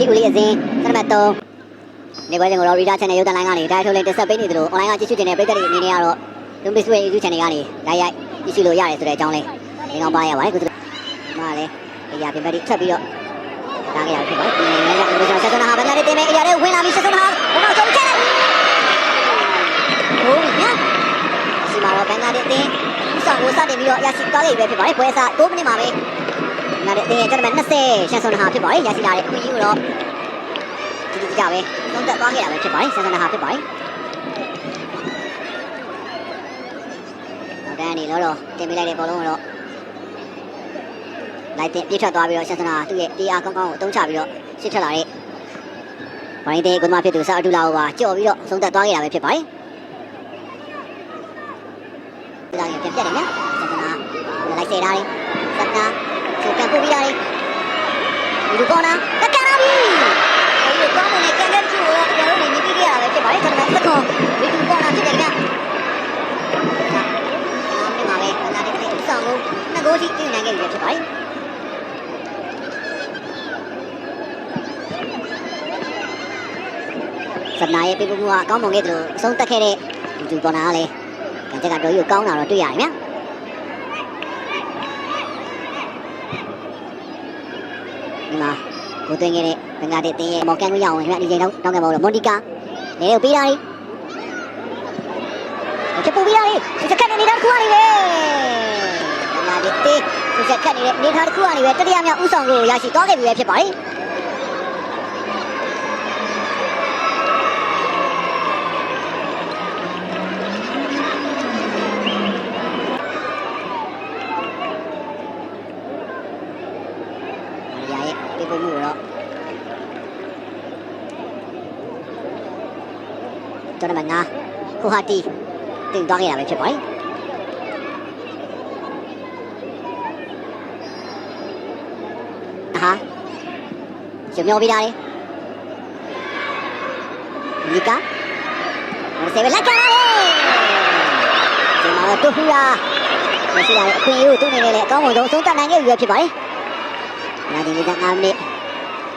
ချီဦးလေးအစဉ်စနမတ်3နေပွဲစဉ်ကိုတော့ Reader Channel ရုပ်သံလိုင်းကနေတိုင်းထုတ်လင်းတင်ဆက်ပေးနေသလို online ကကြည့်ရှုနေတဲ့ပရိသတ်တွေအနေနဲ့ကတော့ Lumpy Sway YouTube Channel ကနေလိုက်ရိုက်ကြည့်ရှုလို့ရတယ်ဆိုတဲ့အကြောင်းလေးသင်ကောင်းပါရပါတယ်ကိုမှလည်းအရာပြင်ပတိထပ်ပြီးတော့ဒါကြရဖြစ်ပါတယ်ဒီနေ့ကဒီဆက်စနာဟာဘယ်နဲ့တင်မဲ့အရာတွေဝင်လာပြီးဆက်စနာဟာဘယ်တော့ဆုံးချက်ဟုတ်ညစီမာတော့ဘင်္ဂလားဒေ့ရှ်တင်ဥဆောင်ကိုစတင်ပြီးတော့ရရှိသွားခဲ့ပြီပဲဖြစ်ပါတယ်ပွဲစား9မိနစ်မှာပဲဘင်္ဂလားဒေ့ရှ်တင်ကျွန်တော်20ဆက်စနာဟာဖြစ်ပါတယ်ရရှိလာတဲ့အခွင့်အရေးကိုတော့ဒီကြပဲသုံးသက်သွားခဲ့တာပဲဖြစ်ပါတယ်ဆက်စနာဟာဖြစ်ပါတယ်တန်းနေတော့တင်ပေးလိုက်တဲ့ဘောလုံးကတော့လိုက်တင်ပြည့်ထွက်သွားပြီးတော့ဆက်စနာသူ့ရဲ့တရားကောင်းကောင်းကိုအသုံးချပြီးတော့ရှစ်ထွက်လာတဲ့ဘိုင်းတဲ့ကွန်မဖြစ်သူစာအတူလာကိုပါကြော်ပြီးတော့သုံးသက်သွားခဲ့တာပဲဖြစ်ပါတယ်ဒါကြီးပြန်ပြတ်တယ်နော်ဆက်စနာလိုက်စေတာလေးဆက်စနာဆိုပြန်ပို့ပြီးတာလေးဒီကောနာတက်ကန်လာပြီဒီကောနာနဲ့ကန်တဲ့သူကိုကျွန်တော်တို့နေပြီးခဲ့ရတာပဲဖြစ်ပါတယ်ကျွန်တော်စကွန်ဒီကောနာဖြစ်တယ်ခင်ဗျာဒီမှာပဲဘန်နာဒီကအဆောင်ကိုနှစ်ဂိုးထိပြင်နိုင်ခဲ့ပြီဖြစ်ပါတယ်စနာရဲ့ပြပမှုကအကောင်းမွန်ခဲ့တယ်လို့အဆုံးတက်ခဲ့တဲ့ဒီကောနာကလည်းကံချက်ကတော့ယူကောင်းတာတော့တွေ့ရတယ်ဗျာဒီမှာကိုသွင်းခဲ့တဲ့ဘင်္ဂလားဒေ့ရှ်တင်းရဲ့မော်ကန်ကိုရအောင်ခင်ဗျာဒီချိန်တော့တောင်းခဲ့ပါဦးလို့မွန်တီကာနေကိုပေးတာလေးချက်ပူပေးတာလေးစက်ကတ်နေတဲ့တစ်ခုကနေပဲဘင်္ဂလားဒေ့ရှ်တင်းစက်ကတ်နေတဲ့နေထားတစ်ခုကနေပဲတတိယမြောက်ဥဆောင်ကိုရရှိသွားခဲ့ပြီပဲဖြစ်ပါတယ်ဒီပုံမျိုးတော့တော်မနာကိုဟာတီတင်သွားခဲ့ရပဲဖြစ်ပါတယ်ဟာကျမျောပြီးတာလေနီကာဆေးလက်ကာဒီမှာတော့တူဟူရာမရှိရတဲ့အခွင့်အရေးကိုသူ့အနေနဲ့လည်းအကောင်းဆုံးဆုံးတတ်နိုင်ခဲ့ပြီပဲဖြစ်ပါတယ်နာကျင်လေးက9မိနစ်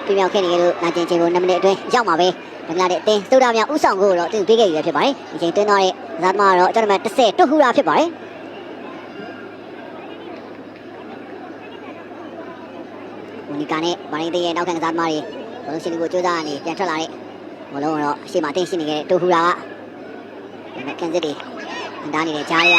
ပြမြောက်ခဲ့နေကြလို့နာကျင်ချိန်ကို2မိနစ်အတွင်းရောက်မှာပဲဘင်္ဂလားဒေ့ရှ်အသင်းသုဒ္ဓမြောက်ဥဆောင်ကိုတော့သူပေးခဲ့ပြီဖြစ်ပါတယ်ဒီချိန်တွင်းသွားတဲ့ဇာတ်မကတော့ကျွန်တော်们10တူဟူရာဖြစ်ပါတယ်မိုနီကာနဲ့ဗာရင်းသေးရဲ့နောက်ခံဇာတ်မတွေဘလုံးရှင်ကိုကြိုးစားနေပြန်ထွက်လာတဲ့ဘလုံးကတော့အရှိမအသင်းရှိနေခဲ့တဲ့တူဟူရာကကန်စစ်တွေအန်တားနေတဲ့ကြားရ